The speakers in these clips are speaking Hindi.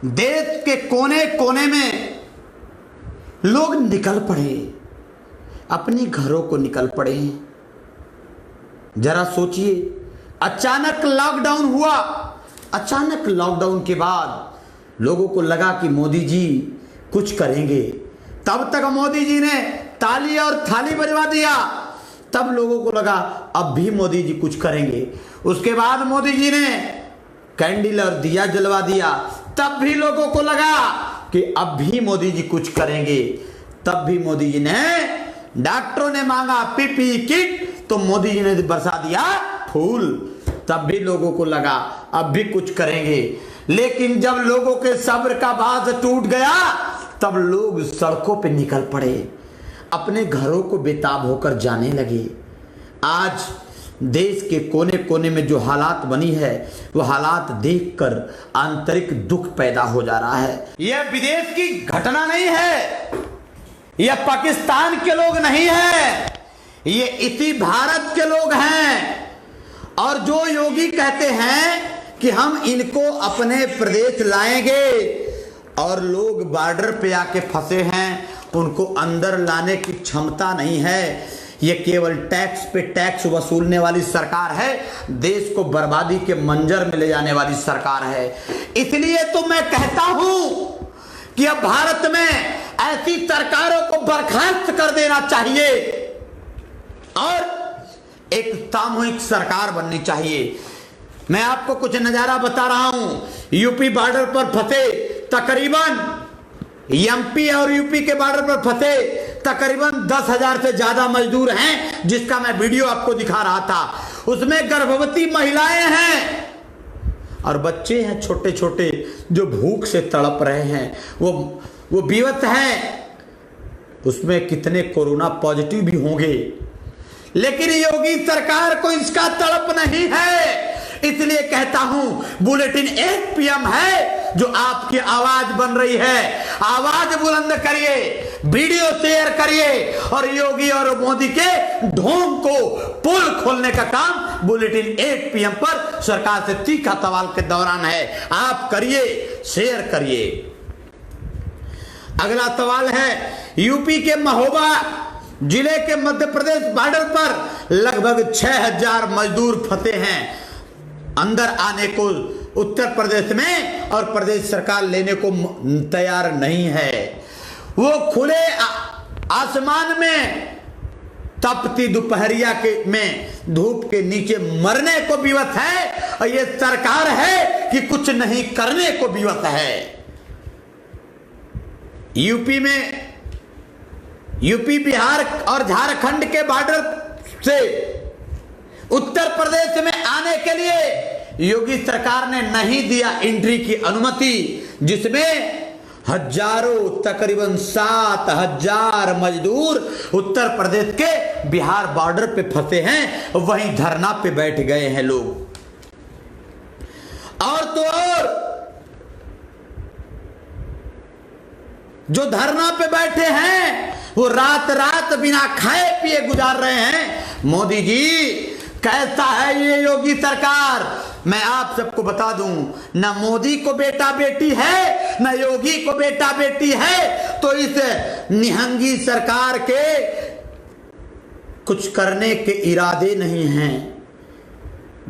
देश के कोने कोने में लोग निकल पड़े, अपनी घरों को निकल पड़े। जरा सोचिए, अचानक लॉकडाउन हुआ। अचानक लॉकडाउन के बाद लोगों को लगा कि मोदी जी कुछ करेंगे। तब तक मोदी जी ने ताली और थाली बजवा दिया, तब लोगों को लगा अब भी मोदी जी कुछ करेंगे। उसके बाद मोदी जी ने कैंडल और दिया जलवा दिया, तब भी लोगों को लगा कि अब भी मोदी जी कुछ करेंगे। तब भी मोदी जी ने, डॉक्टरों ने मांगा पीपीई किट तो मोदी जी ने बरसा दिया फूल, तब भी लोगों को लगा अब भी कुछ करेंगे। लेकिन जब लोगों के सब्र का बांध टूट गया, तब लोग सड़कों पे निकल पड़े, अपने घरों को बेताब होकर जाने लगे। आज देश के कोने कोने में जो हालात बनी है, वो हालात देखकर आंतरिक दुख पैदा हो जा रहा है। यह विदेश की घटना नहीं है, यह पाकिस्तान के लोग नहीं है, ये इसी भारत के लोग हैं। और जो योगी कहते हैं कि हम इनको अपने प्रदेश लाएंगे, और लोग बॉर्डर पे आके फंसे हैं, उनको अंदर लाने की क्षमता नहीं है। ये केवल टैक्स पे टैक्स वसूलने वाली सरकार है, देश को बर्बादी के मंजर में ले जाने वाली सरकार है। इसलिए तो मैं कहता हूं कि अब भारत में ऐसी सरकारों को बर्खास्त कर देना चाहिए और एक सामूहिक सरकार बननी चाहिए। मैं आपको कुछ नजारा बता रहा हूं। यूपी बॉर्डर पर फंसे तकरीबन, एमपी और यूपी के बॉर्डर पर फंसे तकरीबन 10,000 से ज्यादा मजदूर हैं, जिसका मैं वीडियो आपको दिखा रहा था। उसमें गर्भवती महिलाएं हैं और बच्चे हैं छोटे छोटे जो भूख से तड़प रहे हैं, वो बेवस हैं। उसमें कितने कोरोना पॉजिटिव भी होंगे, लेकिन योगी सरकार को इसका तड़प नहीं है। इसलिए कहता हूं, बुलेटिन 1 PM है जो आपकी आवाज बन रही है। आवाज बुलंद करिए, वीडियो शेयर करिए और योगी और मोदी के ढोंग को पोल खोलने का काम बुलेटिन 1 PM पर सरकार से तीखा सवाल के दौरान है। आप करिए, शेयर करिए। अगला सवाल है, यूपी के महोबा जिले के मध्य प्रदेश बॉर्डर पर लगभग 6,000 मजदूर फंसे हैं अंदर आने को उत्तर प्रदेश में, और प्रदेश सरकार लेने को तैयार नहीं है। वो खुले आसमान में तपती दोपहरिया में धूप के नीचे मरने को विवश है, और ये सरकार है कि कुछ नहीं करने को विवश है। यूपी बिहार और झारखंड के बॉर्डर से उत्तर प्रदेश में आने के लिए योगी सरकार ने नहीं दिया एंट्री की अनुमति, जिसमें हजारों, तकरीबन 7,000 मजदूर उत्तर प्रदेश के बिहार बॉर्डर पे फंसे हैं, वहीं धरना पे बैठ गए हैं लोग। और तो और जो धरना पे बैठे हैं वो रात रात बिना खाए पिए गुजार रहे हैं। मोदी जी, कैसा है ये योगी सरकार? मैं आप सबको बता दूं, न मोदी को बेटा बेटी है, न योगी को बेटा बेटी है। तो इस निहंगी सरकार के कुछ करने के इरादे नहीं हैं।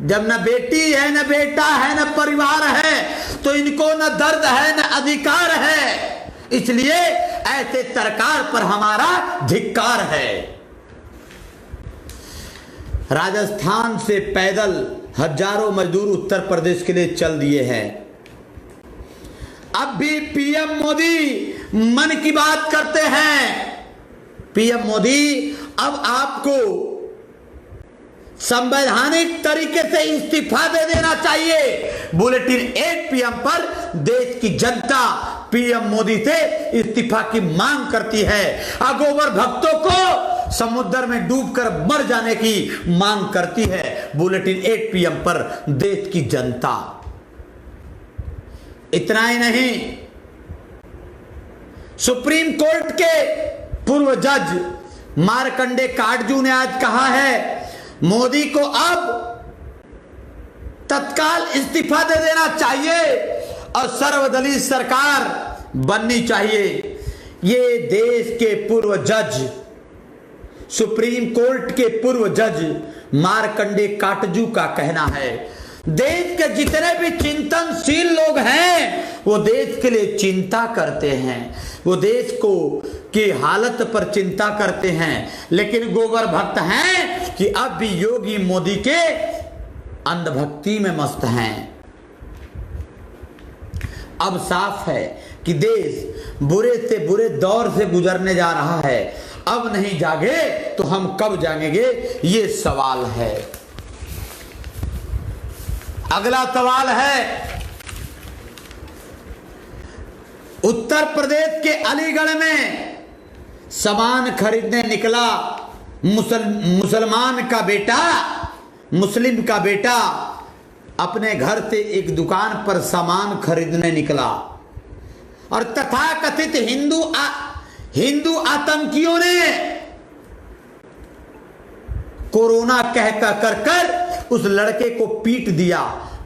जब न बेटी है, न बेटा है, न परिवार है, तो इनको न दर्द है, न अधिकार है। इसलिए ऐसे सरकार पर हमारा धिक्कार है। राजस्थान से पैदल हजारों मजदूर उत्तर प्रदेश के लिए चल दिए हैं। अब भी पीएम मोदी मन की बात करते हैं। पीएम मोदी, अब आपको संवैधानिक तरीके से इस्तीफा दे देना चाहिए। बुलेटिन 1 PM पर देश की जनता पीएम मोदी से इस्तीफा की मांग करती है। अगोवर भक्तों को समुद्र में डूबकर मर जाने की मांग करती है बुलेटिन 1 PM पर देश की जनता। इतना ही नहीं, सुप्रीम कोर्ट के पूर्व जज मार्कंडे काटजू ने आज कहा है, मोदी को अब तत्काल इस्तीफा दे देना चाहिए और सर्वदलीय सरकार बननी चाहिए। ये देश के पूर्व जज, सुप्रीम कोर्ट के पूर्व जज मार्कंडे काटजू का कहना है। देश के जितने भी चिंतनशील लोग हैं वो देश के लिए चिंता करते हैं, वो देश को की हालत पर चिंता करते हैं, लेकिन गोबर भक्त हैं कि अब भी योगी मोदी के अंधभक्ति में मस्त हैं। अब साफ है कि देश बुरे से बुरे दौर से गुजरने जा रहा है। अब नहीं जागे तो हम कब जागेंगे, ये सवाल है। अगला सवाल है, उत्तर प्रदेश के अलीगढ़ में सामान खरीदने निकला मुसलमान का बेटा, मुस्लिम का बेटा अपने घर से एक दुकान पर सामान खरीदने निकला और तथाकथित हिंदू आतंकियों ने कोरोना कह कर उस लड़के को पीट दिया,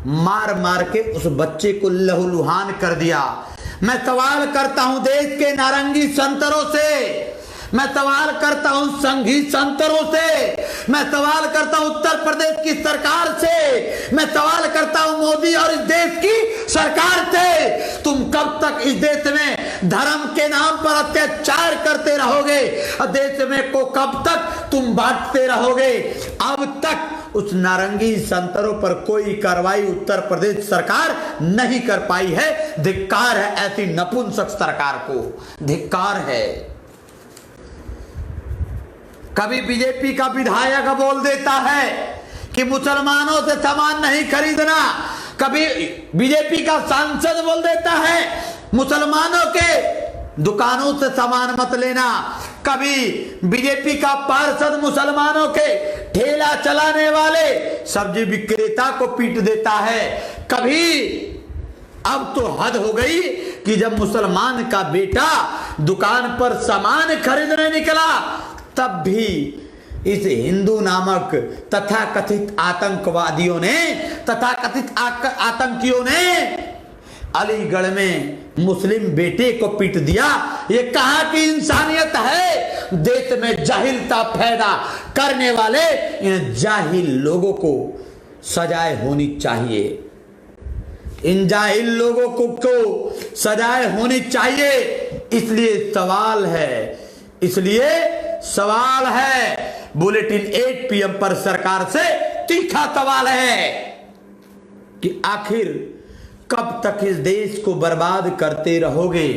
मार मार के उस बच्चे को लहूलुहान कर दिया। मैं सवाल करता हूं देश के नारंगी संतरों से, मैं सवाल करता हूं संघी संतरों से, मैं सवाल करता हूं उत्तर प्रदेश की सरकार से, मैं सवाल करता हूं मोदी और इस देश की सरकार से, तुम कब तक इस देश में धर्म के नाम पर अत्याचार करते रहोगे? देश में को कब तक तुम बांटते रहोगे? अब तक उस नारंगी संतरों पर कोई कार्रवाई उत्तर प्रदेश सरकार नहीं कर पाई है। धिक्कार है ऐसी नपुंसक सरकार को, धिक्कार है। कभी बीजेपी का विधायक बोल देता है कि मुसलमानों से सामान नहीं खरीदना, कभी बीजेपी का सांसद बोल देता है मुसलमानों के दुकानों से सामान मत लेना, कभी बीजेपी का पार्षद मुसलमानों के ठेला चलाने वाले सब्जी विक्रेता को पीट देता है, कभी अब तो हद हो गई कि जब मुसलमान का बेटा दुकान पर सामान खरीदने निकला तब भी इस हिंदू नामक तथाकथित आतंकवादियों ने, तथाकथित आतंकियों ने अलीगढ़ में मुस्लिम बेटे को पीट दिया। ये कहां की इंसानियत है? देश में जाहिलता पैदा करने वाले इन जाहिल लोगों को सजाए होनी चाहिए, इन जाहिल लोगों को सजाए होनी चाहिए। इसलिए सवाल है बुलेटिन 8 PM पर सरकार से तीखा सवाल है कि आखिर कब तक इस देश को बर्बाद करते रहोगे?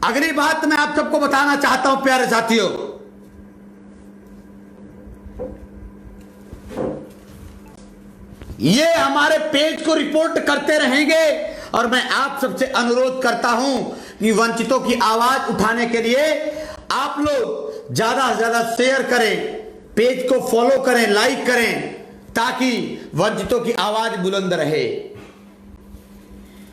अगली बात मैं आप सबको बताना चाहता हूं प्यारे साथियों, ये हमारे पेज को रिपोर्ट करते रहेंगे और मैं आप सबसे अनुरोध करता हूं कि वंचितों की आवाज उठाने के लिए आप लोग ज्यादा से ज्यादा शेयर करें, पेज को फॉलो करें, लाइक करें, ताकि वंचितों की आवाज बुलंद रहे।